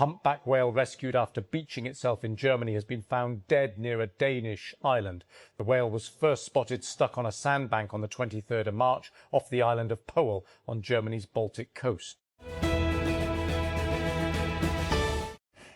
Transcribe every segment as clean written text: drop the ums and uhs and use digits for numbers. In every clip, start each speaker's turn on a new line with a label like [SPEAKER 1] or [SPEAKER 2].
[SPEAKER 1] humpback whale rescued after beaching itself in Germany has been found dead near a Danish island. The whale was first spotted stuck on a sandbank on the 23rd of March off the island of Pehel on Germany's Baltic coast.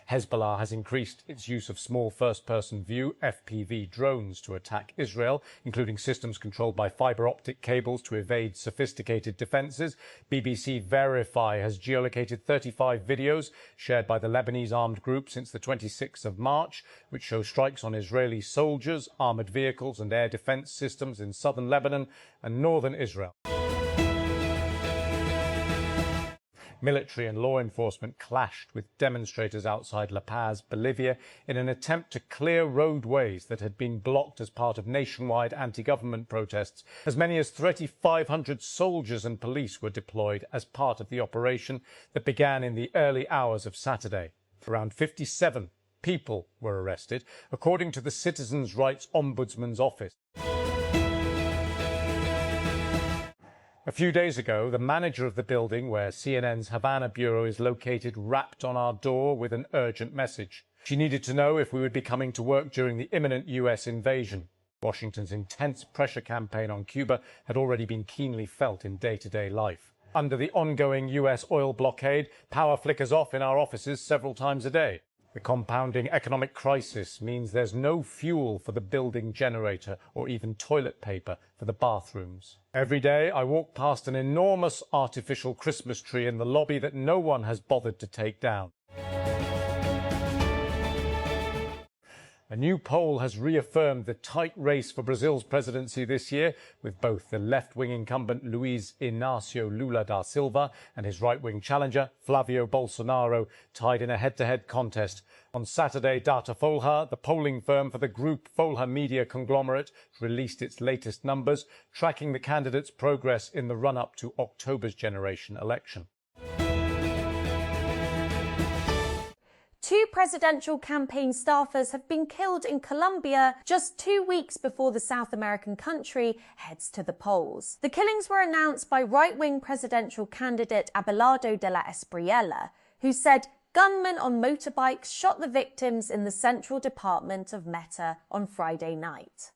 [SPEAKER 1] Hezbollah has increased its use of small first-person view FPV drones to attack Israel, including systems controlled by fibre optic cables to evade sophisticated defences. BBC Verify has geolocated 35 videos shared by the Lebanese armed group since the 26th of March, which show strikes on Israeli soldiers, armoured vehicles and air defence systems in southern Lebanon and northern Israel. Military and law enforcement clashed with demonstrators outside La Paz, Bolivia, in an attempt to clear roadways that had been blocked as part of nationwide anti-government protests. As many as 3,500 soldiers and police were deployed as part of the operation that began in the early hours of Saturday. Around 57 people were arrested, according to the Citizens' Rights Ombudsman's office. A few days ago, the manager of the building where CNN's Havana bureau is located rapped on our door with an urgent message. She needed to know if we would be coming to work during the imminent US invasion. Washington's intense pressure campaign on Cuba had already been keenly felt in day-to-day life. Under the ongoing US oil blockade, power flickers off in our offices several times a day. The compounding economic crisis means there's no fuel for the building generator or even toilet paper for the bathrooms. Every day I walk past an enormous artificial Christmas tree in the lobby that no one has bothered to take down. A new poll has reaffirmed the tight race for Brazil's presidency this year, with both the left-wing incumbent Luiz Inácio Lula da Silva and his right-wing challenger Flávio Bolsonaro tied in a head-to-head contest. On Saturday, Datafolha, the polling firm for the group Folha media conglomerate, released its latest numbers, tracking the candidates' progress in the run-up to October's generation election.
[SPEAKER 2] Two presidential campaign staffers have been killed in Colombia just 2 weeks before the South American country heads to the polls. The killings were announced by right-wing presidential candidate Abelardo de la Espriella, who said gunmen on motorbikes shot the victims in the central department of Meta on Friday night.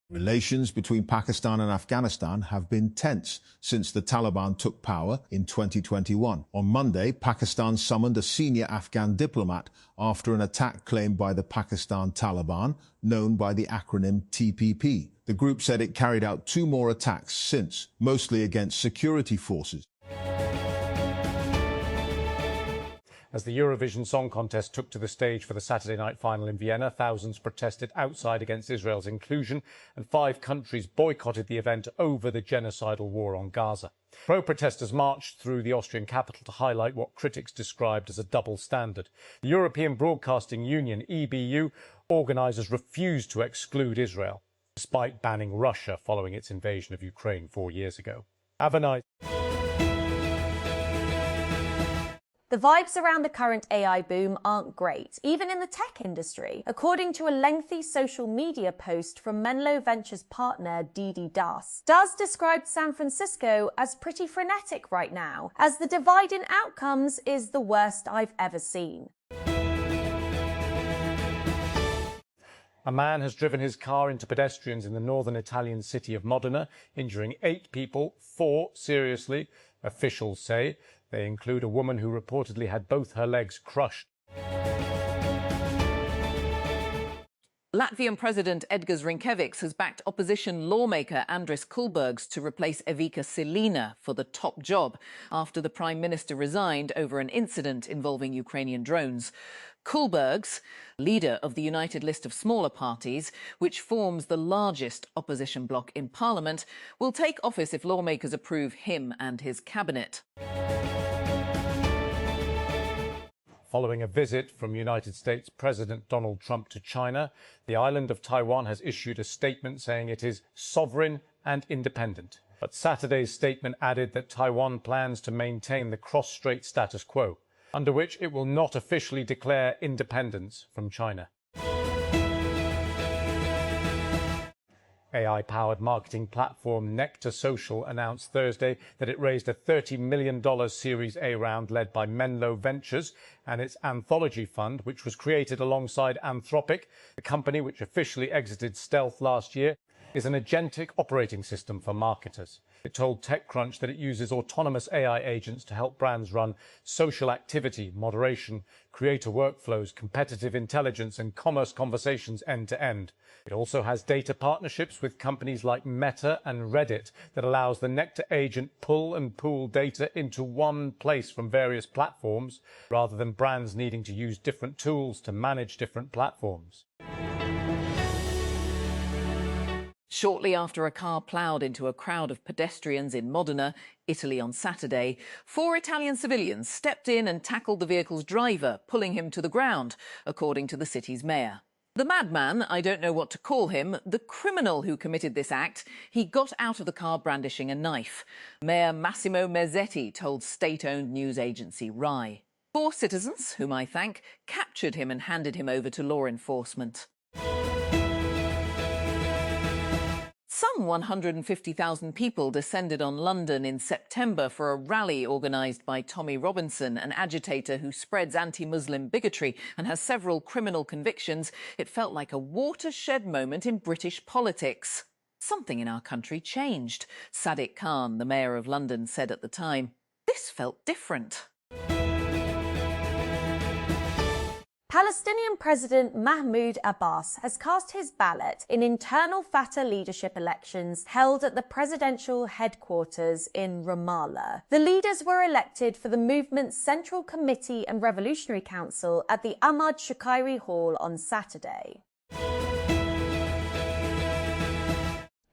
[SPEAKER 3] Relations between Pakistan and Afghanistan have been tense since the Taliban took power in 2021. On Monday, Pakistan summoned a senior Afghan diplomat after an attack claimed by the Pakistan Taliban, known by the acronym TPP. The group said it carried out 2 more attacks since, mostly against security forces.
[SPEAKER 1] As the Eurovision Song Contest took to the stage for the Saturday night final in Vienna, thousands protested outside against Israel's inclusion, and 5 countries boycotted the event over the genocidal war on Gaza. Pro-protesters marched through the Austrian capital to highlight what critics described as a double standard. The European Broadcasting Union, EBU, organisers refused to exclude Israel, despite banning Russia following its invasion of Ukraine 4 years ago. Have a nice...
[SPEAKER 2] The vibes around the current AI boom aren't great, even in the tech industry. According to a lengthy social media post from Menlo Ventures partner Didi Das, Das described San Francisco as pretty frenetic right now, as the divide in outcomes is the worst I've ever seen.
[SPEAKER 1] A man has driven his car into pedestrians in the northern Italian city of Modena, injuring 8 people, 4 seriously, officials say. They include a woman who reportedly had both her legs crushed.
[SPEAKER 4] Latvian President Edgars Rinkēvičs has backed opposition lawmaker Andris Kulbergs to replace Evika Silina for the top job after the Prime Minister resigned over an incident involving Ukrainian drones. Kulbergs, leader of the United List of Smaller Parties, which forms the largest opposition bloc in Parliament, will take office if lawmakers approve him and his cabinet.
[SPEAKER 1] Following a visit from United States President Donald Trump to China, the island of Taiwan has issued a statement saying it is sovereign and independent. But Saturday's statement added that Taiwan plans to maintain the cross-strait status quo, under which it will not officially declare independence from China. AI-powered marketing platform Nectar Social announced Thursday that it raised a $30 million Series A round led by Menlo Ventures and its Anthology Fund, which was created alongside Anthropic, the company which officially exited stealth last year, is an agentic operating system for marketers. It told TechCrunch that it uses autonomous AI agents to help brands run social activity, moderation, creator workflows, competitive intelligence, and commerce conversations end to end. It also has data partnerships with companies like Meta and Reddit that allows the Nectar agent pull and pool data into one place from various platforms, rather than brands needing to use different tools to manage different platforms.
[SPEAKER 4] Shortly after a car ploughed into a crowd of pedestrians in Modena, Italy on Saturday, 4 Italian civilians stepped in and tackled the vehicle's driver, pulling him to the ground, according to the city's mayor. The madman, I don't know what to call him, the criminal who committed this act, he got out of the car brandishing a knife. Mayor Massimo Mezzetti told state-owned news agency RAI. 4 citizens, whom I thank, captured him and handed him over to law enforcement. Some 150,000 people descended on London in September for a rally organised by Tommy Robinson, an agitator who spreads anti-Muslim bigotry and has several criminal convictions. It felt like a watershed moment in British politics. Something in our country changed, Sadiq Khan, the mayor of London, said at the time. This felt different.
[SPEAKER 2] Palestinian President Mahmoud Abbas has cast his ballot in internal Fatah leadership elections held at the presidential headquarters in Ramallah. The leaders were elected for the movement's Central Committee and Revolutionary Council at the Ahmad Shukayri Hall on Saturday.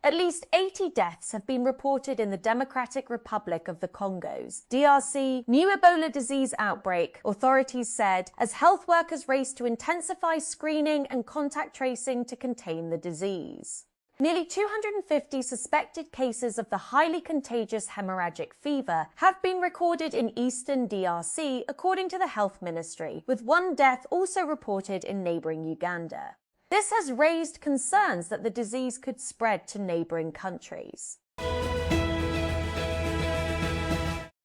[SPEAKER 2] At least 80 deaths have been reported in the Democratic Republic of the Congo's DRC new Ebola disease outbreak, authorities said, as health workers race to intensify screening and contact tracing to contain the disease. Nearly 250 suspected cases of the highly contagious hemorrhagic fever have been recorded in eastern DRC, according to the Health Ministry, with 1 death also reported in neighbouring Uganda. This has raised concerns that the disease could spread to neighbouring countries.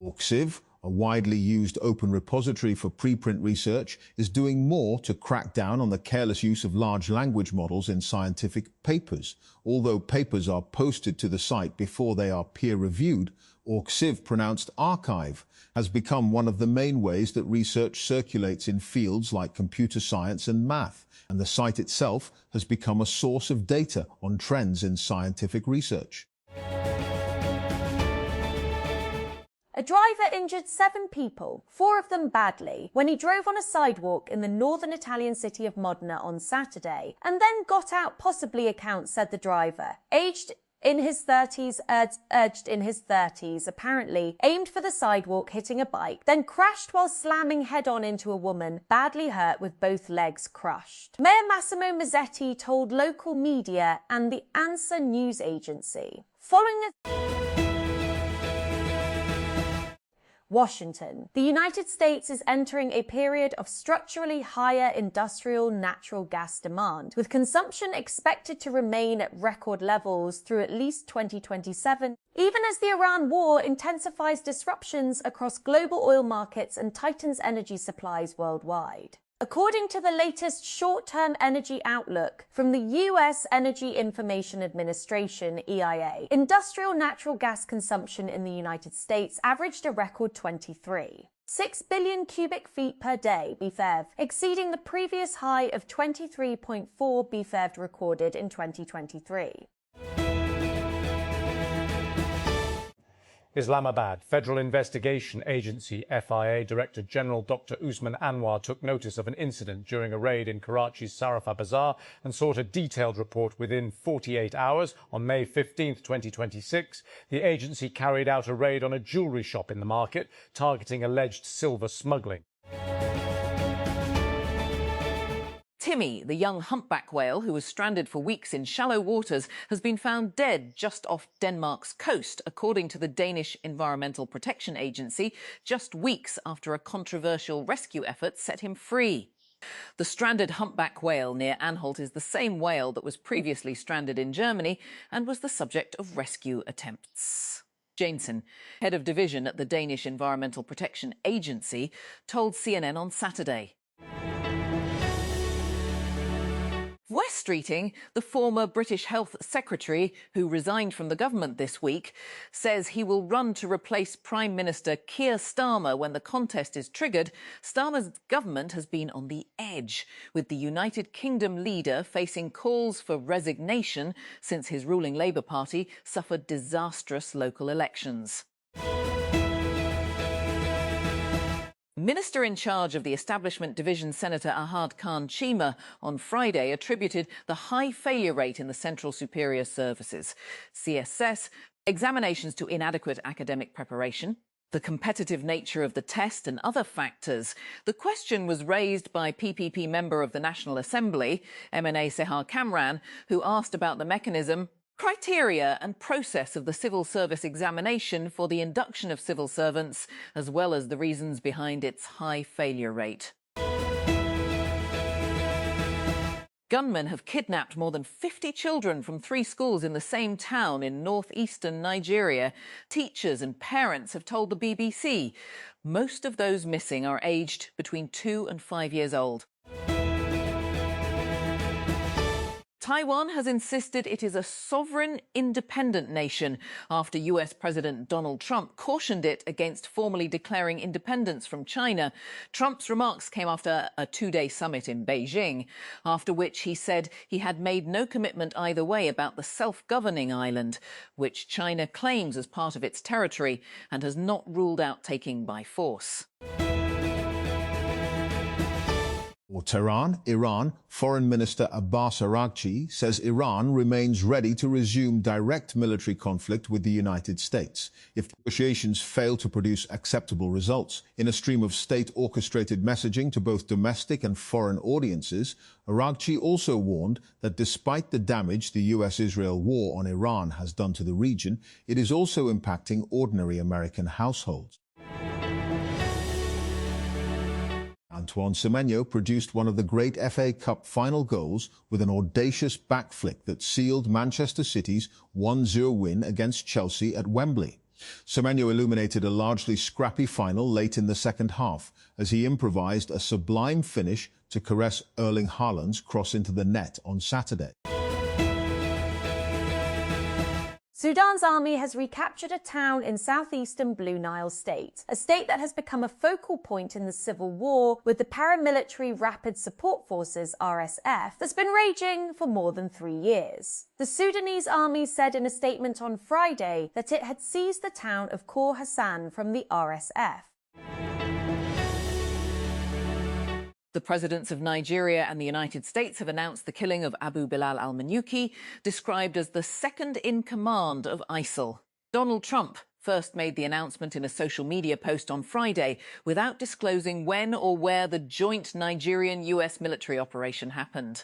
[SPEAKER 3] Orgsiv, a widely used open repository for preprint research, is doing more to crack down on the careless use of large language models in scientific papers. Although papers are posted to the site before they are peer-reviewed, Orgsiv, pronounced archive, has become one of the main ways that research circulates in fields like computer science and math, and the site itself has become a source of data on trends in scientific research.
[SPEAKER 2] A driver injured 7 people, 4 of them badly, when he drove on a sidewalk in the northern Italian city of Modena on Saturday, and then got out, possibly, accounts said the driver, urged in his 30s, apparently aimed for the sidewalk, hitting a bike, then crashed while slamming head-on into a woman, badly hurt with both legs crushed. Mayor Massimo Mezzetti told local media and the ANSA news agency. Following Washington. The United States is entering a period of structurally higher industrial natural gas demand, with consumption expected to remain at record levels through at least 2027, even as the Iran war intensifies disruptions across global oil markets and tightens energy supplies worldwide. According to the latest short-term energy outlook from the U.S. Energy Information Administration, EIA, industrial natural gas consumption in the United States averaged a record 6 billion cubic feet per day, BFEV, exceeding the previous high of 23.4 BFEV recorded in 2023.
[SPEAKER 1] Islamabad. Federal Investigation Agency FIA Director General Dr. Usman Anwar took notice of an incident during a raid in Karachi's Sarafa Bazaar and sought a detailed report within 48 hours. On May 15, 2026, the agency carried out a raid on a jewellery shop in the market, targeting alleged silver smuggling.
[SPEAKER 4] Timmy, the young humpback whale who was stranded for weeks in shallow waters, has been found dead just off Denmark's coast, according to the Danish Environmental Protection Agency, just weeks after a controversial rescue effort set him free. The stranded humpback whale near Anholt is the same whale that was previously stranded in Germany and was the subject of rescue attempts. Jameson, head of division at the Danish Environmental Protection Agency, told CNN on Saturday. West Streeting, the former British Health Secretary, who resigned from the government this week, says he will run to replace Prime Minister Keir Starmer when the contest is triggered. Starmer's government has been on the edge, with the United Kingdom leader facing calls for resignation since his ruling Labour Party suffered disastrous local elections. Minister in charge of the Establishment Division, Senator Ahad Khan Chima, on Friday attributed the high failure rate in the Central Superior Services, CSS, examinations to inadequate academic preparation, the competitive nature of the test and other factors. The question was raised by PPP member of the National Assembly, MNA Sehar Kamran, who asked about the mechanism, criteria and process of the civil service examination for the induction of civil servants, as well as the reasons behind its high failure rate. Gunmen have kidnapped more than 50 children from 3 schools in the same town in northeastern Nigeria. Teachers and parents have told the BBC. Most of those missing are aged between 2 and 5 years old. Taiwan has insisted it is a sovereign, independent nation after US President Donald Trump cautioned it against formally declaring independence from China. Trump's remarks came after a 2-day summit in Beijing, after which he said he had made no commitment either way about the self-governing island, which China claims as part of its territory and has not ruled out taking by force.
[SPEAKER 3] Or Tehran, Iran, Foreign Minister Abbas Araghchi says Iran remains ready to resume direct military conflict with the United States if negotiations fail to produce acceptable results. In a stream of state-orchestrated messaging to both domestic and foreign audiences, Araghchi also warned that despite the damage the US-Israel war on Iran has done to the region, it is also impacting ordinary American households. Antoine Semenyo produced one of the great FA Cup final goals with an audacious back flick that sealed Manchester City's 1-0 win against Chelsea at Wembley. Semenyo illuminated a largely scrappy final late in the second half as he improvised a sublime finish to caress Erling Haaland's cross into the net on Saturday.
[SPEAKER 2] Sudan's army has recaptured a town in southeastern Blue Nile state, a state that has become a focal point in the civil war with the paramilitary Rapid Support Forces (RSF) that's been raging for more than 3 years. The Sudanese army said in a statement on Friday that it had seized the town of Khor Hassan from the RSF.
[SPEAKER 4] The presidents of Nigeria and the United States have announced the killing of Abu Bilal al-Manuki, described as the second in command of ISIL. Donald Trump first made the announcement in a social media post on Friday without disclosing when or where the joint Nigerian-US military operation happened.